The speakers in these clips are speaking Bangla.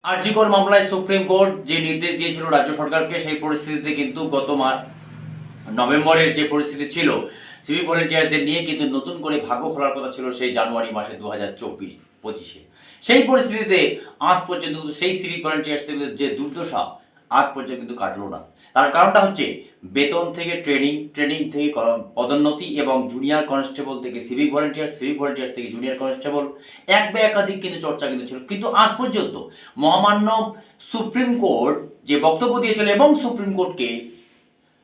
আরজি কর মামলায় সুপ্রিম কোর্ট যে নির্দেশ দিয়েছিল রাজ্য সরকারকে, সেই পরিস্থিতিতে কিন্তু গত নভেম্বরের যে পরিস্থিতি ছিল, সিভিক ভলেন্টিয়ারদের নিয়ে কিন্তু নতুন করে ভাগ্য খোলার কথা ছিল সেই জানুয়ারি মাসে 2024-25-এ। সেই পরিস্থিতিতে আজ পর্যন্ত কিন্তু সেই সিভিক ভলেন্টিয়ার্সদের যে দুর্দশা আজ পর্যন্ত কিন্তু কাটলো না। তার কারণটা হচ্ছে বেতন থেকে ট্রেনিং, ট্রেনিং থেকে পদোন্নতি এবং জুনিয়র কনস্টেবল থেকে সিভিক ভলেন্টিয়ার, সিভিক ভলেন্টিয়ার্স থেকে জুনিয়র কনস্টেবল এক বা একাধিক কিন্তু চর্চা কিন্তু ছিল। কিন্তু আজ পর্যন্ত মহামান্য সুপ্রিম কোর্ট যে বক্তব্য দিয়েছিল এবং সুপ্রিম কোর্টকে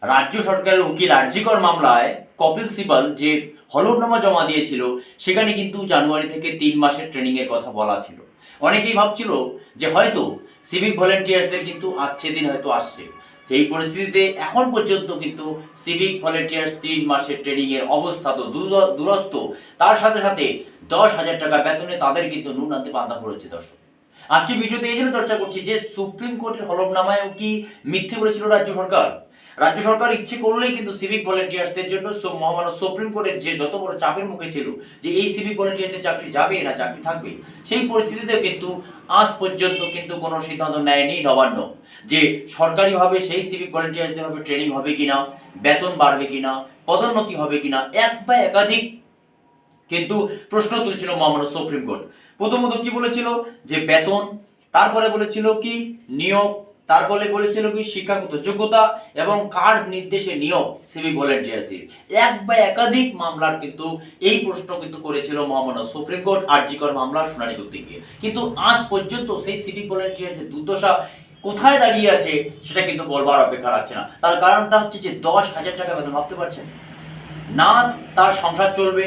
রাজ্য সরকারের উকিল আরজি কর মামলায় কপিল সিবাল যে হলফনামা জমা দিয়েছিল, সেখানে কিন্তু জানুয়ারি থেকে 3 মাসের ট্রেনিংয়ের কথা বলা ছিল। অনেকেই ভাবছিল যে হয়তো সিভিক ভলেন্টিয়ার্সদের কিন্তু সেদিন হয়তো আসছে। সেই পরিস্থিতিতে এখন পর্যন্ত কিন্তু সিভিক ভলেন্টিয়ার্স 3 মাসের ট্রেনিংয়ের অবস্থা তো দুরস্ত। তার সাথে সাথে 10,000 টাকা বেতনে তাদের কিন্তু নুন আনতে পান্তা ফুরোচ্ছে। দর্শক, আজকে ভিডিওতে এই জন্য চর্চা করছি যে সুপ্রিম কোর্টের হলফনামায় কি মিথ্যে বলেছিল রাজ্য সরকার? রাজ্য সরকার ইচ্ছে করলেই কিন্তু সিভিক ভলেন্টিয়ার্সদের জন্য মহামান্য সুপ্রিম কোর্টের যে যত বড় চাপের মুখে ছিল যে এই সিভিক ভলেন্টিয়ারদের চাকরি যাবে না চাকরি থাকবে, সেই পরিস্থিতিতেও কিন্তু আজ পর্যন্ত কিন্তু কোনো সিদ্ধান্ত নেয়নি নবান্ন যে সরকারিভাবে সেই সিভিক ভলেন্টিয়ারদের হবে ট্রেনিং হবে কিনা, বেতন বাড়বে কিনা, পদোন্নতি হবে কিনা। এক বা একাধিক কিন্তু প্রশ্ন তুলছিল মহামান্য সুপ্রিম কোর্ট। প্রথমত কি বলেছিল যে বেতন, তারপরে বলেছিল কি নিয়োগ, তারপরে বলেছিল কি শিক্ষাগত যোগ্যতা এবং কার নির্দেশে নিয়োগ সিভিক ভলেন্টিয়ারদের। এক বা একাধিক মামলার কিন্তু এই প্রশ্ন কিন্তু করেছিল মহামান্য সুপ্রিম কোর্ট আরজি কর মামলার শুনানি করতে গিয়ে। কিন্তু আজ পর্যন্ত সেই সিভিক ভলেন্টিয়ারদের দুর্দশা কোথায় দাঁড়িয়ে আছে সেটা কিন্তু বলবার অপেক্ষা রাখছে না। তার কারণটা হচ্ছে যে 10,000 টাকা বেতন, ভাবতে পারছেন না তার সংসার চলবে,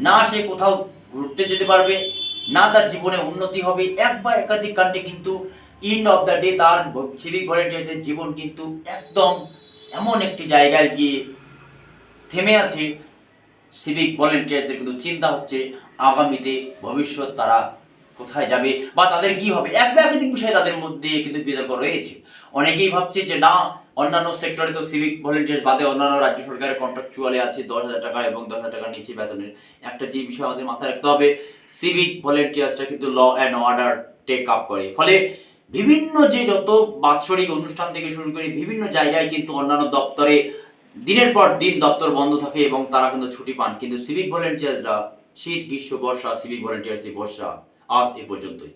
না সে কোথাও ঘুরতে যেতে পারবে, না তার জীবনে উন্নতি হবে। এক বা একাধিক কাণ্ডে কিন্তু এন্ড অফ দ্য ডে তার সিভিক ভলেন্টিয়ারদের জীবন কিন্তু একদম এমন একটি জায়গায় গিয়ে থেমে আছে। সিভিক ভলেন্টিয়ারদের কিন্তু চিন্তা হচ্ছে আগামীতে ভবিষ্যৎ তারা কোথায় যাবে বা তাদের কি হবে। এক বা একাধিক বিষয় তাদের মধ্যে কিন্তু বিতর্ক রয়েছে। অনেকেই ভাবছে যে না, অন্যান্য সেক্টরে তো সিভিক ভলেন্টিয়ার্স বাদে অন্যান্য রাজ্য সরকারের কন্ট্রাকচুয়ালে আছে 10,000 টাকা এবং 10,000 টাকার নিচে বেতনের। একটা যে বিষয় আমাদের মাথায় রাখতে হবে, সিভিক ভলেন্টিয়ার্সটা কিন্তু law and order take up করে। ফলে বিভিন্ন যে যত বাৎসরিক অনুষ্ঠান থেকে শুরু করে বিভিন্ন জায়গায় কিন্তু অন্যান্য দপ্তরে দিনের পর দিন দপ্তর বন্ধ থাকে এবং তারা কিন্তু ছুটি পান। কিন্তু সিভিক ভলেন্টিয়ার্সরা শীত, গ্রীষ্ম, বর্ষা, সিভিক ভলেন্টিয়ার্স বর্ষা আজ এ পর্যন্তই।